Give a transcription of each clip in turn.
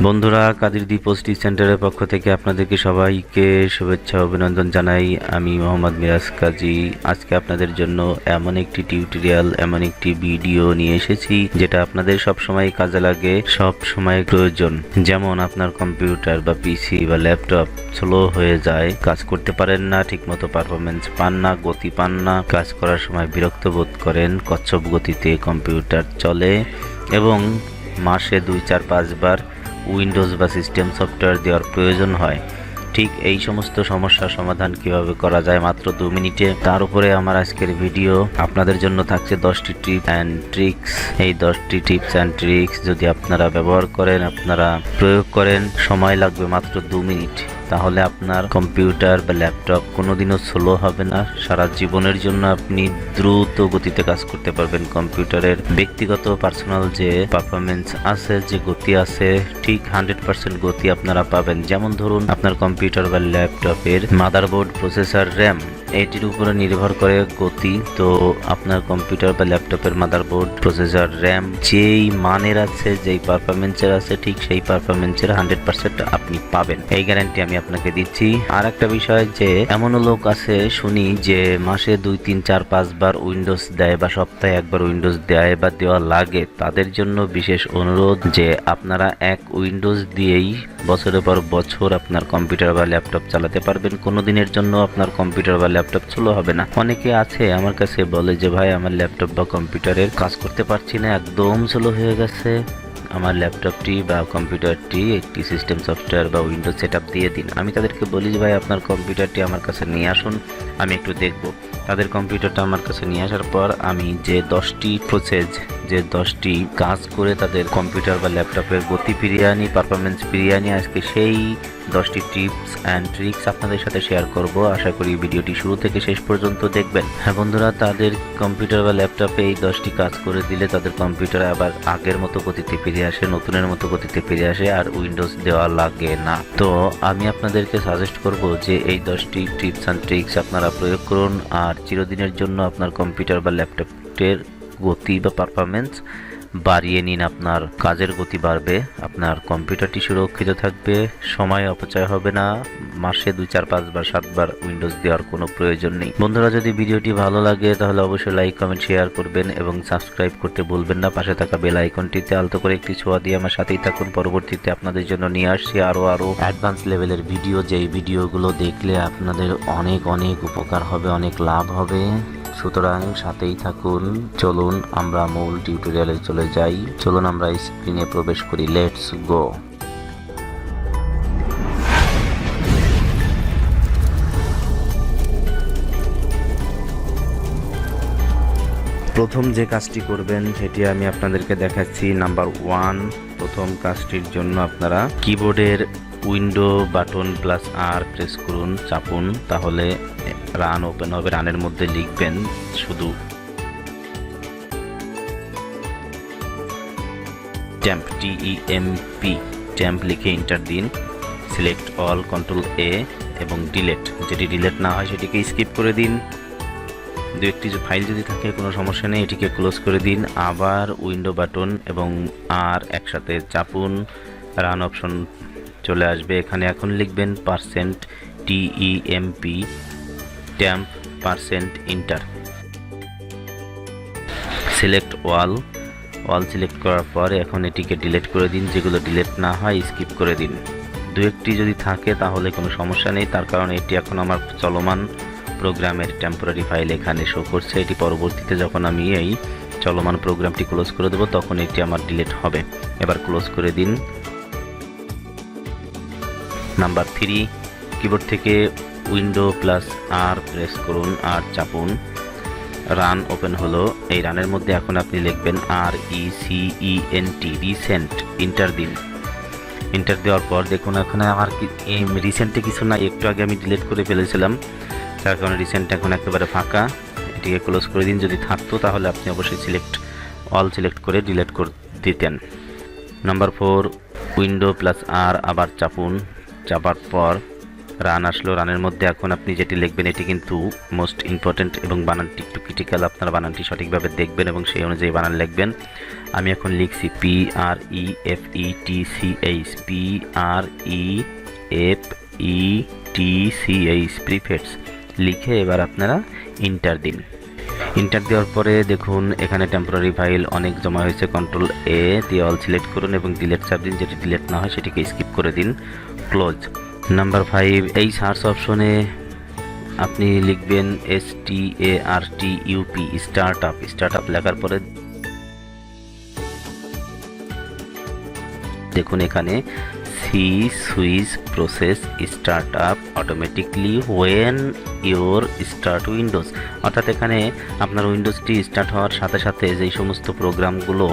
বন্ধুরা, কাদির পোস্টি সেন্টারের পক্ষ থেকে আপনাদেরকে সবাইকে শুভেচ্ছা অভিনন্দন জানাই। আমি মোহাম্মদ মিরাজ কাজী। আজকে আপনাদের জন্য এমন একটি টিউটোরিয়াল, এমন একটি ভিডিও নিয়ে এসেছি যেটা আপনাদের সব সময় কাজে লাগে, সব সময় প্রয়োজন। যেমন আপনার কম্পিউটার বা পিসি বা ল্যাপটপ স্লো হয়ে যায়, কাজ করতে পারেন না, ঠিকমতো পারফরমেন্স পান না, গতি পান না, কাজ করার সময় বিরক্ত বোধ করেন, কচ্ছপ গতিতে কম্পিউটার চলে এবং মাসে 2-4-5 বার উইন্ডোজ বা সিস্টেম সফটওয়্যার দেওয়ার প্রয়োজন হয়। ঠিক এই সমস্ত সমস্যার সমাধান কিভাবে করা যায় মাত্র 2 মিনিটে, তার উপরে আমার আজকের ভিডিও। আপনাদের জন্য থাকছে 10টি টিপস অ্যান্ড ট্রিক্স। এই 10টি টিপস অ্যান্ড ট্রিক্স যদি আপনারা ব্যবহার করেন, আপনারা প্রয়োগ করেন, সময় লাগবে মাত্র 2 মিনিট। তাহলে আপনার কম্পিউটার বা ল্যাপটপ কোনোদিনও স্লো হবে না। সারা জীবনের জন্য আপনি দ্রুত গতিতে কাজ করতে পারবেন। কম্পিউটারের ব্যক্তিগত পার্সোনাল যে পারফরমেন্স আছে, যে গতি আছে, ঠিক 100% গতি আপনারা পাবেন। যেমন ধরুন, আপনার কম্পিউটার বা ল্যাপটপের মাদারবোর্ড, প্রসেসর, র্যাম, এটির উপরে নির্ভর করে গতি। তো আপনার কম্পিউটার বা ল্যাপটপের মাদারবোর্ড, প্রসেসর, র্যাম যেই মানের আছে, যেই পারফরমেন্সের আছে, ঠিক সেই পারফরমেন্সের 100% আপনি পাবেন। এই গ্যারান্টি আমি আপনাকে দিচ্ছি। আর একটা বিষয়, যে এমনও লোক আছে শুনি যে মাসে 2-3-4-5 বার উইন্ডোজ দেয় বা সপ্তাহে একবার উইন্ডোজ দেয় বা দেওয়া লাগে। তাদের জন্য বিশেষ অনুরোধ যে আপনারা এক উইন্ডোজ দিয়েই বছরের পর বছর আপনার কম্পিউটার বা ল্যাপটপ চালাতে পারবেন। কোনো দিনের জন্য আপনার কম্পিউটার বা ল্যাপটপ স্লো হবে না। অনেকে আছে আমার কাছে বলে যে ভাই, আমার ল্যাপটপ বা কম্পিউটারের কাজ করতে পারছি না, একদম স্লো হয়ে গেছে, আমার ল্যাপটপটি বা কম্পিউটারটি একটি সিস্টেম সফটওয়্যার বা উইন্ডোজ সেটআপ দিয়ে দিন। আমি তাদেরকে বলি যে ভাই, আপনার কম্পিউটারটি আমার কাছে নিয়ে আসুন, আমি একটু দেখব। তাদের কম্পিউটারটা আমার কাছে নিয়ে আসার পর আমি যে 10টি প্রসেস, যে 10টি কাজ করে তাদের কম্পিউটার বা ল্যাপটপের গতি ফিরিয়ে আনি, পারফরমেন্স ফিরিয়ে আনি, আজকে সেই 10টি টিপস অ্যান্ড ট্রিক্স আপনাদের সাথে শেয়ার করব। আশা করি ভিডিওটি শুরু থেকে শেষ পর্যন্ত দেখবেন। হ্যাঁ বন্ধুরা, তাদের কম্পিউটার বা ল্যাপটপে এই 10টি কাজ করে দিলে তাদের কম্পিউটার আবার আগের মতো গতিতে ফিরে আসে, নতুনের মতো গতিতে ফিরে আসে, আর উইন্ডোজ দেওয়া লাগে না। তো আমি আপনাদেরকে সাজেস্ট করব যে এই 10টি টিপস অ্যান্ড ট্রিক্স আপনারা প্রয়োগ করুন, আর চিরদিনের জন্য আপনার কম্পিউটার বা ল্যাপটপের গতি বা পারফরমেন্স বাড়িয়ে নিন। আপনার কাজের গতি বাড়বে, আপনার কম্পিউটারটি সুরক্ষিত থাকবে, সময় অপচয় হবে না, মাসে 2-4-5 বার 7 বার উইন্ডোজ দেওয়ার কোনো প্রয়োজন নেই। বন্ধুরা, যদি ভিডিওটি ভালো লাগে তাহলে অবশ্যই লাইক, কমেন্ট, শেয়ার করবেন এবং সাবস্ক্রাইব করতে ভুলবেন না। পাশে থাকা বেল আইকনটিতে আলতো করে একটি ছোঁয়া দিয়ে আমার সাথেই থাকুন। পরবর্তীতে আপনাদের জন্য নিয়ে আসছি আরো অ্যাডভান্স লেভেলের ভিডিও, যেই ভিডিওগুলো দেখলে আপনাদের অনেক অনেক উপকার হবে, অনেক লাভ হবে। সুতরাং সাথেই থাকুন। চলুন আমরা মূল টিউটোরিয়ালে চলে যাই। চলুন আমরা স্ক্রিনে প্রবেশ করি। Let's go. প্রথম যে কাজটি করবেন সেটি আমি আপনাদেরকে দেখাচ্ছি। নাম্বার 1, প্রথম কাজটির জন্য আপনারা কিবোর্ডের উইন্ডো বাটন প্লাস আর প্রেস করুন, চাপুন, তাহলে রান ওপেন হবে। রানের মধ্যে লিখবেন শুধু টেম্প, TEMP, টেম্প লিখে এন্টার দিন। সিলেক্ট অল, কন্ট্রোল A এবং ডিলেট। যেটি ডিলেট না হয় সেটিকে স্কিপ করে দিন। দু একটি ফাইল যদি থাকে কোনো সমস্যা নেই, এটিকে ক্লোজ করে দিন। আবার উইন্ডো বাটন এবং আর একসাথে চাপুন, রান অপশন চলে আসবে। এখানে এখন লিখবেন %TEMP, temp, enter. Select all select করার পর এখন এটিকে ডিলিট করে দিন। যেগুলো ডিলিট না হয় স্কিপ করে দিন। দু একটি যদি থাকে তাহলে কোনো সমস্যা নেই, তার কারণ এটি এখন আমার চলমান প্রোগ্রামের টেম্পোরারি ফাইল এখানে শো করছে। এটি পরবর্তীতে যখন আমি এই চলমান প্রোগ্রামটি ক্লোজ করে দেবো তখন এটি আমার ডিলিট হবে। এবার ক্লোজ করে দিন। নাম্বার 3, কিবোর্ড থেকে উইন্ডো প্লাস আর প্রেস করুন, আর চাপুন, রান ওপেন হলো। এই রানের মধ্যে এখন আপনি লিখবেন RECENT, রিসেন্ট, এন্টার দিন। এন্টার দেওয়ার পর দেখুন এখানে আমার রিসেন্টে কিছু না, একটু আগে আমি ডিলিট করে ফেলেছিলাম, তার কারণে রিসেন্ট এখন একেবারে ফাঁকা। এটিকে ক্লোজ করে দিন। যদি থাকতো তাহলে আপনি অবশ্যই অল সিলেক্ট করে ডিলিট করে দিতেন। নাম্বার 4, উইন্ডো প্লাস আর আবার চাপুন, চাপার পর রান আসলো। রানের মধ্যে এখন আপনি যেটি লিখবেন এটি কিন্তু মোস্ট ইম্পর্ট্যান্ট এবং বানানটি একটু ক্রিটিক্যাল, আপনারা বানানটি সঠিকভাবে দেখবেন এবং সেই অনুযায়ী বানান লিখবেন। আমি এখন লিখছি PREFETCH, PREFETCH, প্রিফেটস লিখে এবার আপনারা ইন্টার দিন। ইন্টার দেওয়ার পরে দেখুন এখানে টেম্পোরারি ফাইল অনেক জমা হয়েছে, কন্ট্রোল A দিয়ে অল সিলেক্ট করুন এবং ডিলেট চাপ দিন, যেটি ডিলেট না হয় সেটিকে স্কিপ করে দিন, ক্লোজ। নাম্বার 5, এই সার্চ অপশনে আপনি লিখবেন STARTUP, স্টার্টআপ। স্টার্টআপ লেখার পরে দেখুন এখানে C switch process startup automatically when your start Windows, অর্থাৎ এখানে আপনার উইন্ডোজটি স্টার্ট হওয়ার সাথে সাথে যেই সমস্ত প্রোগ্রামগুলো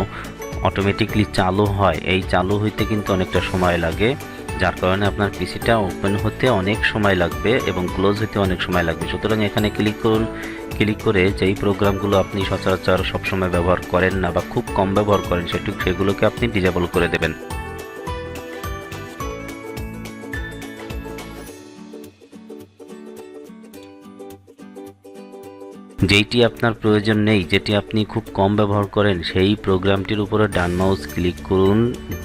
অটোমেটিকলি চালু হয়, এই চালু হইতে কিন্তু অনেকটা সময় লাগে, যার কারণে আপনার পিসিটা ওপেন হতে অনেক সময় লাগবে এবং ক্লোজ হতে অনেক সময় লাগবে। সুতরাং এখানে ক্লিক করুন। ক্লিক করে যেই প্রোগ্রামগুলো আপনি সচরাচর সবসময় ব্যবহার করেন না বা খুব কম ব্যবহার করেন সেগুলোকে আপনি ডিসেবল করে দেবেন। যেইটি আপনার প্রয়োজন নেই, যেটি আপনি খুব কম ব্যবহার করেন, সেই প্রোগ্রামটির উপরে ডান মাউস ক্লিক করুন,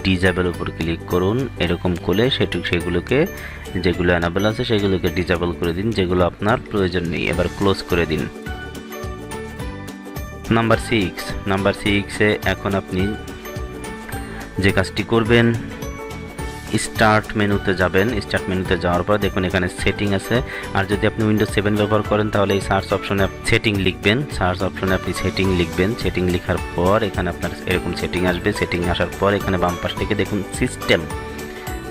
ডিসেবল উপর ক্লিক করুন, এরকম করলে সেগুলোকে যেগুলো অ্যানাবেল আছে সেগুলোকে ডিসেবল করে দিন, যেগুলো আপনার প্রয়োজন নেই। এবার ক্লোজ করে দিন। নাম্বার 6-এ এখন আপনি যে কাজটি করবেন, স্টার্ট মেনুতে যাবেন। স্টার্ট মেনুতে যাওয়ার পর দেখুন এখানে সেটিং আছে, আর যদি আপনি উইন্ডোজ 7 ব্যবহার করেন তাহলে এই সার্চ অপশনে সেটিং লিখবেন। সার্চ অপশনে আপনি সেটিং লিখবেন। সেটিং লেখার পর এখানে আপনার এরকম সেটিং আসবে। সেটিং আসার পর এখানে বাম পাশ থেকে দেখুন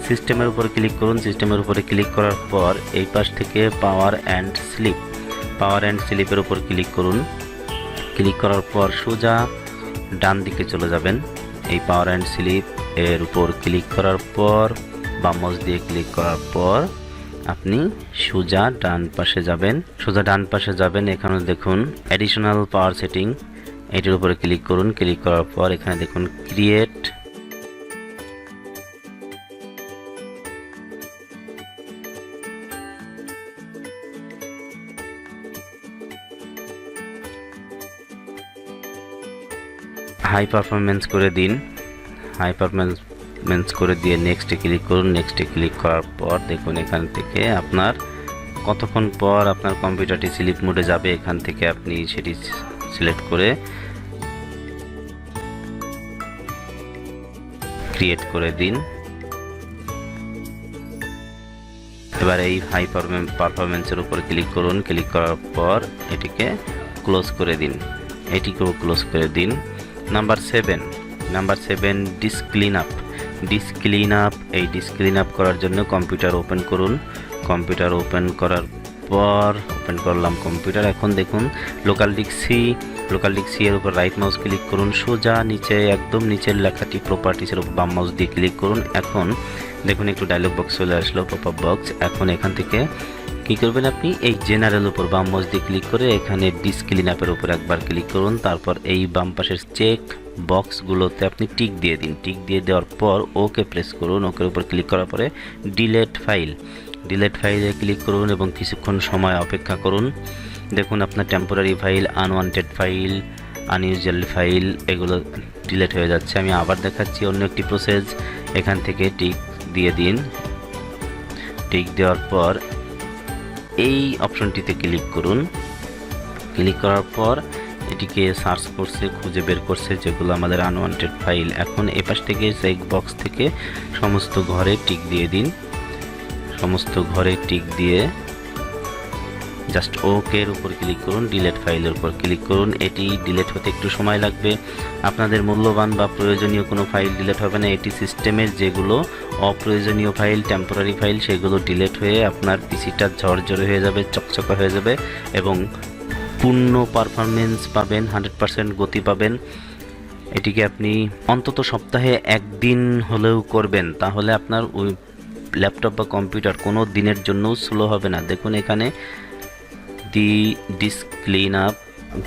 সিস্টেমের উপর ক্লিক করুন। সিস্টেমের উপরে ক্লিক করার পর এই পাশ থেকে পাওয়ার অ্যান্ড স্লিপের উপর ক্লিক করুন। ক্লিক করার পর সোজা ডান দিকে চলে যাবেন। এই পাওয়ার অ্যান্ড স্লিপ এর উপর ক্লিক করার পর বাম মাউস দিয়ে ক্লিক করার পর আপনি সোজা ডান পাশে যাবেন। এখানে দেখুন অ্যাডিশনাল পাওয়ার সেটিং, এটির উপরে ক্লিক করুন। ক্লিক করার পর এখানে দেখুন ক্রিয়েট হাই পারফরমেন্স করে দিন। হাই পারফরমেন্স করে দিয়ে নেক্সটে ক্লিক করুন। নেক্সটে ক্লিক করার পর দেখুন এখান থেকে আপনার কতক্ষণ পর আপনার কম্পিউটারটি স্লিপ মোডে যাবে, এখান থেকে আপনি সেটি সিলেক্ট করে ক্রিয়েট করে দিন। এবার এই হাই পারফরমেন্সের উপর ক্লিক করুন। ক্লিক করার পর এটিকে ক্লোজ করে দিন। এটিকেও ক্লোজ করে দিন। Number 7 disk clean up. এই ডিস্ক ক্লিন আপ করার জন্য কম্পিউটার ওপেন করুন। কম্পিউটার ওপেন করার পর ওপেন করলাম কম্পিউটার। এখন দেখুন লোকাল ডিস্ক সি এর উপর রাইট মাউস ক্লিক করুন। সোজা নিচে একদম নিচের লেখাটি প্রপার্টিসের উপর বাম মাউস দিয়ে ক্লিক করুন। এখন দেখুন একটু ডায়লগ বক্স চলে আসলো, পপ আপ বক্স। এখন এখান থেকে কী করবেন, আপনি এই জেনারেল উপর বাম মাউস দিয়ে ক্লিক করে এখানে ডিস্ক ক্লিন আপের উপর একবার ক্লিক করুন। তারপর এই বাম পাশের চেক বক্সগুলোতে আপনি টিক দিয়ে দিন। টিক দিয়ে দেওয়ার পর ওকে প্রেস করুন। ওকের উপর ক্লিক করার পরে ডিলেট ফাইলে ক্লিক করুন এবং কিছুক্ষণ সময় অপেক্ষা করুন। দেখুন আপনার temporary file, unwanted file, unusual file এগুলো ডিলেট হয়ে যাচ্ছে। আমি আবার দেখাচ্ছি অন্য একটি প্রসেস। এখান থেকে টিক দিয়ে দিন। টিক দেওয়ার পর এই অপশনটিতে ক্লিক করুন। ক্লিক করার পর এটিকে সার্চ করছে, খুঁজে বের করছে যেগুলো আমাদের আনওয়ান্টেড ফাইল। এখন এই পাশ থেকে চেক বক্স থেকে সমস্ত ঘরে টিক দিয়ে দিন। সমস্ত ঘরে টিক দিয়ে জাস্ট ওকে এর উপর ক্লিক করুন। ডিলেট ফাইলের উপর ক্লিক করুন। এটি ডিলেট হতে একটু সময় লাগবে। আপনাদের মূল্যবান বা প্রয়োজনীয় কোনো ফাইল ডিলেট হবে না। এটি সিস্টেমের যেগুলো অপ্রয়োজনীয় ফাইল, টেম্পোরারি ফাইল, সেগুলো ডিলেট হয়ে আপনার পিসিটা ঝরঝরে হয়ে যাবে, চকচকা হয়ে যাবে এবং পূর্ণ পারফরমেন্স পাবেন, 100% গতি পাবেন। এটিকে আপনি অন্তত সপ্তাহে একদিন হলেও করবেন, তাহলে আপনার ওই ল্যাপটপ বা কম্পিউটার কোনো দিনের জন্যও স্লো হবে না। দেখুন এখানে ডিস্ক ক্লিন আপ,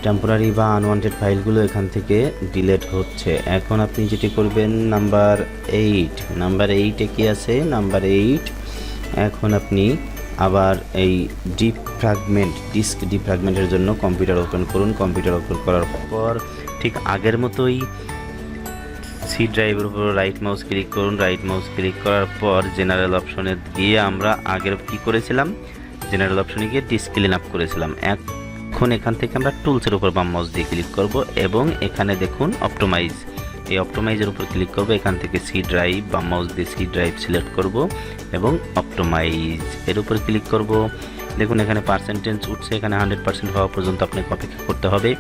টেম্পোরারি বা আনওয়ান্টেড ফাইলগুলো এখান থেকে ডিলেট হচ্ছে। এখন আপনি যেটি করবেন নাম্বার 8 কি আছে, নাম্বার 8 এখন আপনি আবার এই ডিস্ক ডিফ্র্যাগমেন্টের জন্য কম্পিউটার ওপেন করুন। কম্পিউটার ওপেন করার পর ঠিক আগের মতোই সি ড্রাইভের উপর রাইট মাউস ক্লিক করুন। রাইট মাউস ক্লিক করার পর জেনারেল অপশনে গিয়ে আমরা আগের কি করেছিলাম, জেনারেল অপশনে গিয়ে ডিস্ক ক্লিন আপ করেছিলাম। এখন এখান থেকে আমরা টুলসের উপর বাম মাউস দিয়ে ক্লিক করব এবং এখানে দেখুন অপটোমাইজ, এই অপটোমাইজের উপর ক্লিক করব। এখান থেকে সি ড্রাইভ, বাম মাউস দিয়ে সি ড্রাইভ সিলেক্ট করব এবং অপটোমাইজ এর উপর ক্লিক করব। দেখুন এখানে পার্সেন্টেজ উঠছে, এখানে 100% হওয়া পর্যন্ত আপনাকে অপেক্ষা করতে হবে।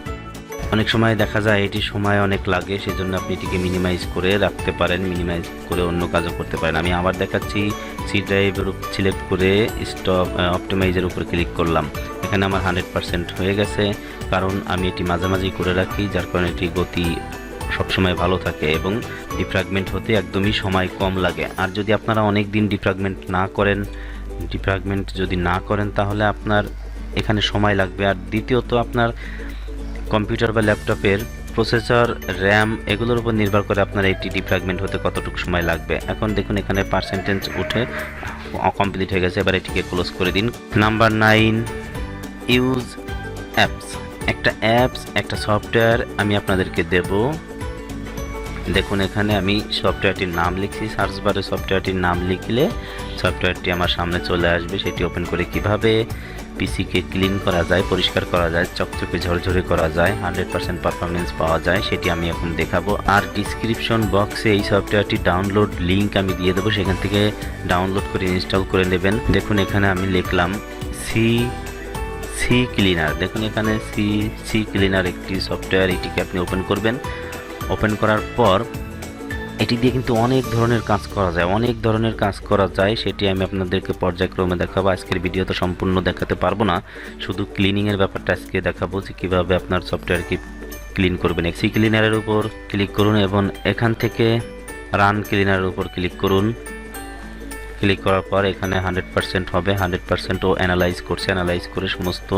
অনেক সময় দেখা যায় এটি সময় অনেক লাগে, সেজন্য আপনি এটিকে মিনিমাইজ করে রাখতে পারেন, মিনিমাইজ করে অন্য কাজও করতে পারেন। আমি আবার দেখাচ্ছি, সি ড্রাইভের উপর সিলেক্ট করে স্টপ অপটিমাইজের উপর ক্লিক করলাম। এখানে আমার 100% হয়ে গেছে, কারণ আমি এটি মাঝামাঝি করে রাখি, যার কারণে এটি গতি সবসময় ভালো থাকে এবং ডিফ্র্যাগমেন্ট হতে একদমই সময় কম লাগে। আর যদি আপনারা অনেক দিন ডিফ্র্যাগমেন্ট যদি না করেন তাহলে আপনার এখানে সময় লাগবে। আর দ্বিতীয়ত আপনার কম্পিউটার বা ল্যাপটপের প্রসেসর, র্যাম এগুলোর উপর নির্ভর করে আপনার এটি ডিফ্র্যাগমেন্ট হতে কতটুকু সময় লাগবে। এখন দেখুন এখানে পার্সেন্টেজ উঠে কমপ্লিট হয়ে গেছে, এবার এটিকে ক্লোজ করে দিন। Number 9, use apps. একটা সফটওয়্যার আমি আপনাদেরকে দেব। দেখুন এখানে আমি সফটওয়্যারটির নাম লিখছি, সার্চ বারে সফটওয়্যারটির নাম লিখলে সফটওয়্যারটি আমার সামনে চলে আসবে। সেটি ওপেন করে কিভাবে পিসিকে ক্লিন করা যায়, পরিষ্কার করা যায়, চকচকে ঝরঝরে করা যায়, 100% পারফরমেন্স পাওয়া যায়, সেটি আমি এখন দেখাবো। আর ডিসক্রিপশন বক্সে এই সফটওয়্যারটি ডাউনলোড লিঙ্ক আমি দিয়ে দেবো, সেখান থেকে ডাউনলোড করে ইনস্টল করে নেবেন। দেখুন এখানে আমি লিখলাম সি ক্লিনার। দেখুন এখানে সি ক্লিনার একটি সফটওয়্যার, এটিকে আপনি ওপেন করবেন। ওপেন করার পর এটি দিয়ে কিন্তু অনেক ধরনের কাজ করা যায়, সেটি আমি আপনাদেরকে পর্যায়ক্রমে দেখাবো। আজকের ভিডিও তো সম্পূর্ণ দেখাতে পারবো না, শুধু ক্লিনিংয়ের ব্যাপারটা আজকে দেখাবো যে কীভাবে আপনার সফটওয়্যারকে ক্লিন করবেন। সি ক্লিনারের উপর ক্লিক করুন এবং এখান থেকে রান ক্লিনারের উপর ক্লিক করুন। ক্লিক করার পর এখানে 100% হবে, 100% ও অ্যানালাইজ করে সমস্ত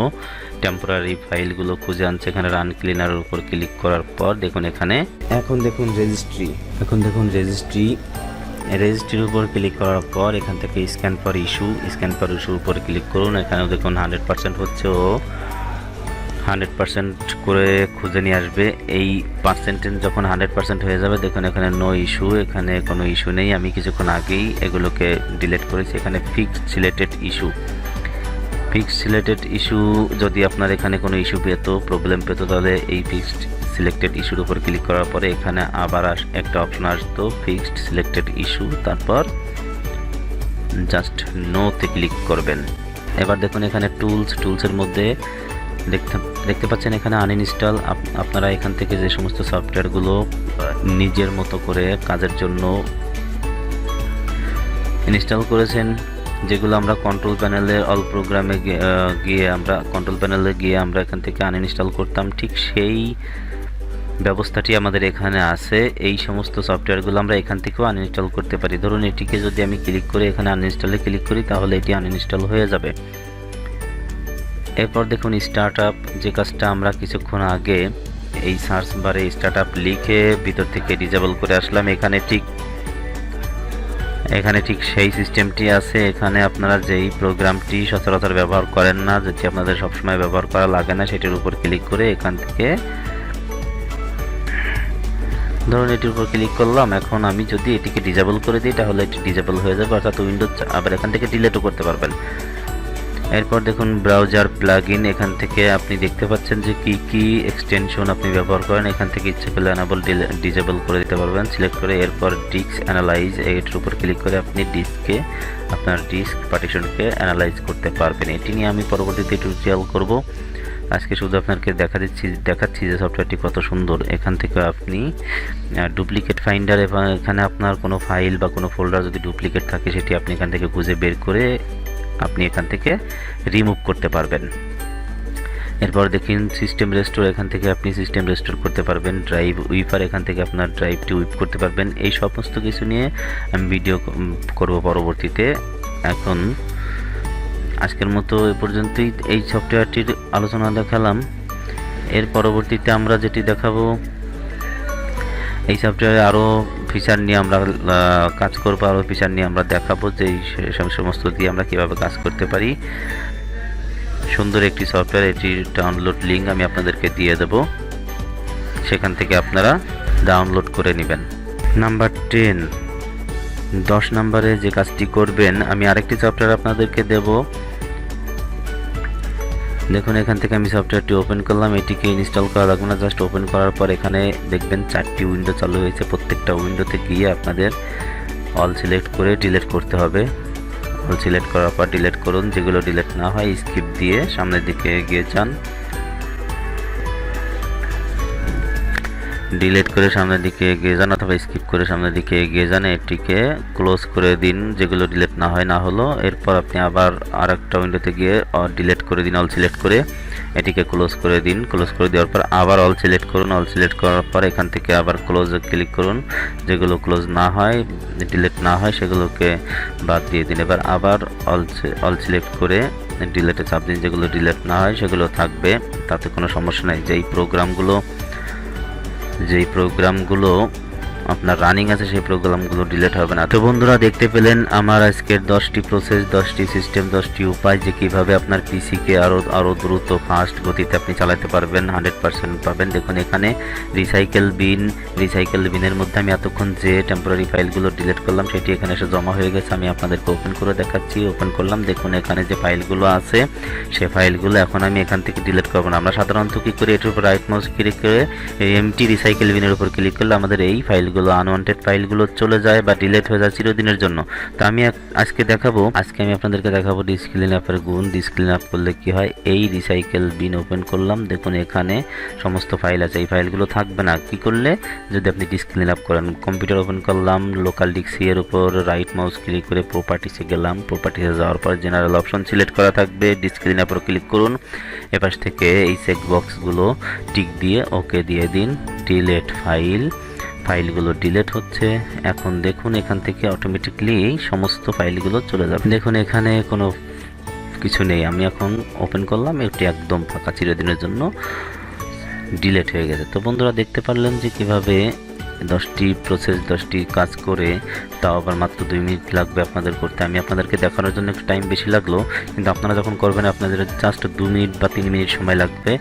টেম্পোরারি ফাইলগুলো খুঁজে আনছে। এখানে রান ক্লিনারের উপর ক্লিক করার পর দেখুন এখন দেখুন রেজিস্ট্রির উপর ক্লিক করার পর এখান থেকে স্ক্যান ফর ইস্যুর উপর ক্লিক করুন। এখানেও দেখুন 100% হচ্ছে, ও 100% করে খুঁজে নিয়ে আসবে। এই পার্সেন্টেজ যখন 100% হয়ে যাবে দেখুন এখানে নো ইস্যু, এখানে কোনো ইস্যু নেই। আমি কিছুক্ষণ আগেই এগুলোকে ডিলিট করেছি। এখানে ফিক্সড সিলেক্টেড ইস্যু যদি আপনার এখানে কোনো ইস্যু প্রবলেম পেত তাহলে এই ফিক্সড সিলেক্টেড ইস্যুর উপর ক্লিক করার পরে এখানে আবার একটা অপশন আসতো ফিক্সড সিলেক্টেড ইস্যু, তারপর জাস্ট নোতে ক্লিক করবেন। এবার দেখুন এখানে টুলসের মধ্যে দেখতে পাচ্ছেন এখানে আনইনস্টল। আপনারা এখান থেকে যে সমস্ত সফটওয়্যারগুলো নিজের মতো করে কাজের জন্য ইনস্টল করেছেন, যেগুলো আমরা কন্ট্রোল প্যানেলের অল প্রোগ্রামে গিয়ে আমরা এখান থেকে আনইনস্টল করতাম, ঠিক সেই ব্যবস্থাটি আমাদের এখানে আছে। এই সমস্ত সফটওয়্যারগুলো আমরা এখান থেকেও আনইনস্টল করতে পারি। ধরুন এটিকে যদি আমি ক্লিক করে এখানে আনইনস্টলে ক্লিক করি তাহলে এটি আনইনস্টল হয়ে যাবে। এরপর দেখুন স্টার্টআপ, যে কাজটা আমরা কিছুক্ষণ আগে এই সার্চ বারে স্টার্টআপ লিখে ভিতর থেকে ডিসেবল করে আসলাম, এখানে ঠিক সেই সিস্টেমটি আছে। এখানে আপনারা যেই প্রোগ্রামটি সচরাচর ব্যবহার করেন না, যেটি আপনাদের সবসময় ব্যবহার করা লাগে না, সেটির উপর ক্লিক করে এখান থেকে ধরুন এটির উপর ক্লিক করলাম। এখন আমি যদি এটিকে ডিসেবল করে দিই তাহলে এটি ডিসেবল হয়ে যাবে, অর্থাৎ উইন্ডোজ আবার এখান থেকে ডিলিটও করতে পারবেন। এরপর দেখুন ব্রাউজার প্লাগইন, এখান থেকে আপনি দেখতে পাচ্ছেন যে কি এক্সটেনশন আপনি ব্যবহার করেন। এখান থেকে ইচ্ছে করলে অ্যানাবল ডিসেবল করে দিতে পারবেন সিলেক্ট করে। এরপর ডিস্ক অ্যানালাইজ, এটির উপর ক্লিক করে আপনি আপনার ডিস্ক পার্টিশনকে অ্যানালাইজ করতে পারবেন। এটি নিয়ে আমি পরবর্তীতে টিউটোরিয়াল করব। আজকে শুধু আপনাকে দেখাচ্ছি যে সফটওয়্যারটি কত সুন্দর। এখান থেকে আপনি ডুপ্লিকেট ফাইন্ডার, এবং এখানে আপনার কোনো ফাইল বা কোনো ফোল্ডার যদি ডুপ্লিকেট থাকে সেটি আপনি এখান থেকে খুঁজে বের করে আপনি এখান থেকে রিমুভ করতে পারবেন। এরপর দেখুন সিস্টেম রেস্টোর, এখান থেকে আপনি সিস্টেম রেস্টোর করতে পারবেন। ড্রাইভ উইপার, এখান থেকে আপনার ড্রাইভটি উইপ করতে পারবেন। এই সমস্ত কিছু নিয়ে আমি ভিডিও করব পরবর্তীতে। এখন আজকের মতো এ পর্যন্তই এই সফটওয়্যারটির আলোচনা দেখালাম। এর পরবর্তীতে আমরা যেটি দেখাবো, এই সফটওয়্যারে আরও ফিচার নিয়ে আমরা কাজ করবো, আরও ফিচার নিয়ে আমরা দেখাবো যে এই সমস্ত দিয়ে আমরা কীভাবে কাজ করতে পারি। সুন্দর একটি সফটওয়্যার, এটির ডাউনলোড লিঙ্ক আমি আপনাদেরকে দিয়ে দেব, সেখান থেকে আপনারা ডাউনলোড করে নেবেন। নাম্বার 10 নম্বরে যে কাজটি করবেন, আমি আরেকটি সফটওয়্যার আপনাদেরকে দেব। দেখুন এখান থেকে আমি সফটওয়্যারটি ওপেন করলাম, এটিকে ইনস্টল করা লাগবে না, জাস্ট ওপেন করার পর এখানে দেখবেন 4টি উইন্ডো চালু হয়েছে। প্রত্যেকটা উইন্ডোতে গিয়ে আপনাদের অল সিলেক্ট করে ডিলিট করতে হবে। অল সিলেক্ট করার পর ডিলিট করুন, যেগুলো ডিলিট না হয় স্কিপ দিয়ে সামনের দিকে এগিয়ে যান। ডিলিট করে সামনের দিকে এগিয়ে যান অথবা স্কিপ করে সামনের দিকে এগিয়ে যান, এটিকে ক্লোজ করে দিন যেগুলো ডিলিট না হয় না হলো। এরপর আপনি আবার আরেকটা উইন্ডোতে গিয়ে ডিলিট করে দিন, অল সিলেক্ট করে এটিকে ক্লোজ করে দিন। ক্লোজ করে দেওয়ার পর আবার অল সিলেক্ট করুন, অল সিলেক্ট করার পর এখান থেকে আবার ক্লোজে ক্লিক করুন, যেগুলো ক্লোজ না হয় ডিলিট না হয় সেগুলোকে বাদ দিয়ে দিন। এবার আবার অল সিলেক্ট করে ডিলিটে চাপ দিন, যেগুলো ডিলিট না হয় সেগুলো থাকবে, তাতে কোনো সমস্যা নেই। যেই প্রোগ্রামগুলো আপনার রানিং আছে সেই প্রোগ্রামগুলো ডিলিট হবে না। তো বন্ধুরা দেখতে পেলেন আমার আজকের 10টি প্রসেস, 10টি সিস্টেম, 10টি উপায় যে কিভাবে আপনার পিসিকে আরও দ্রুত ফাস্ট গতিতে আপনি চালাতে পারবেন, 100% পাবেন। দেখুন এখানে রিসাইকেল বিনের মধ্যে আমি এতক্ষণ যে টেম্পোরারি ফাইলগুলো ডিলিট করলাম সেটি এখানে এসে জমা হয়ে গেছে। আমি আপনাদেরকে ওপেন করে দেখাচ্ছি। ওপেন করলাম, দেখুন এখানে যে ফাইলগুলো আছে সেই ফাইলগুলো এখন আমি এখান থেকে ডিলিট করবো না। আমরা সাধারণত কী করি, এটির উপর রাইট মাউস ক্লিক করে এমটি রিসাইকেল বিনের উপর ক্লিক করলে আমাদের এই ফাইলগুলো আনওয়ান্টেড ফাইলগুলো চলে যায় বা ডিলিট হয়ে যায় চিরদিনের জন্য। তো আমি আজকে আমি আপনাদেরকে দেখাবো ডিসক্লিন অ্যাপের গুণ। ডিসক্লিন অ্যাপ করলে কি হয়, এই রিসাইকেল বিন ওপেন করলাম, দেখুন এখানে সমস্ত ফাইল আছে, এই ফাইলগুলো থাকবে না। কি করলে, যদি আপনি ডিসক্লিন অ্যাপ করেন, কম্পিউটার ওপেন করলাম, লোকাল ডিস্ক এর উপর রাইট মাউস ক্লিক করে প্রপার্টিসে গেলাম, প্রপার্টিসে যাওয়ার পর জেনারেল অপশন সিলেক্ট করা থাকবে, ডিসক্লিন অ্যাপের ক্লিক করুন। এপাশ থেকে এই চেক বক্সগুলো টিক দিয়ে ওকে দিয়ে দিন। ডিলিট ফাইলগুলো ডিলিট হচ্ছে। এখন দেখুন এখান থেকে অটোমেটিকলি সমস্ত ফাইলগুলো চলে যাবে। দেখুন এখানে কোনো কিছু নেই, আমি এখন ওপেন করলাম, এটি একদম ফাঁকা, চিরদিনের জন্য ডিলিট হয়ে গেছে। তো বন্ধুরা দেখতে পারলেন যে কিভাবে 10টি প্রসেস 10টি কাজ করে, তাও আবার মাত্র 2 মিনিট লাগবে আপনাদের করতে। আমি আপনাদেরকে দেখানোর জন্য একটু টাইম বেশি লাগলো, কিন্তু আপনারা যখন করবেন আপনাদের জাস্ট 2 মিনিট বা 3 মিনিট সময় লাগবে।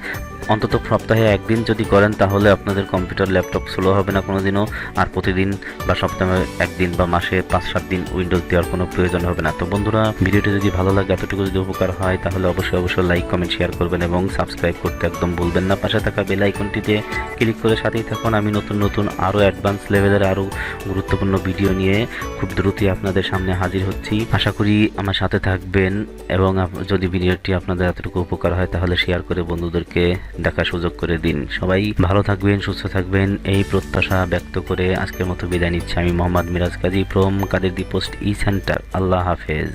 অন্তত সপ্তাহে একদিন যদি করেন তাহলে আপনাদের কম্পিউটার ল্যাপটপ স্লো হবে না কোনোদিনও। আর প্রতিদিন বা সপ্তাহে একদিন বা মাসে 5-7 দিন উইন্ডোজ দেওয়ার কোনো প্রয়োজন হবে না। তো বন্ধুরা ভিডিওটি যদি ভালো লাগে, এতটুকু যদি উপকার হয়, তাহলে অবশ্যই লাইক কমেন্ট শেয়ার করবেন এবং সাবস্ক্রাইব করতে একদম ভুলবেন না। পাশে থাকা বেল আইকনটিতে ক্লিক করে সাথেই থাকুন। আমি নতুন আরও অ্যাডভান্স লেভেলের আরও গুরুত্বপূর্ণ ভিডিও নিয়ে খুব দ্রুতই আপনাদের সামনে হাজির হচ্ছি। আশা করি আমার সাথে থাকবেন এবং যদি ভিডিওটি আপনাদের এতটুকু উপকার হয় তাহলে শেয়ার করে বন্ধুদেরকে দেখার সুযোগ করে দিন। সবাই ভালো থাকবেন, সুস্থ থাকবেন, এই প্রত্যাশা ব্যক্ত করে আজকের মতো বিদায় নিচ্ছি। আমি মোহাম্মদ মিরাজ কাজী ফ্রম কাদের দি পোস্ট ই সেন্টার। আল্লাহ হাফেজ।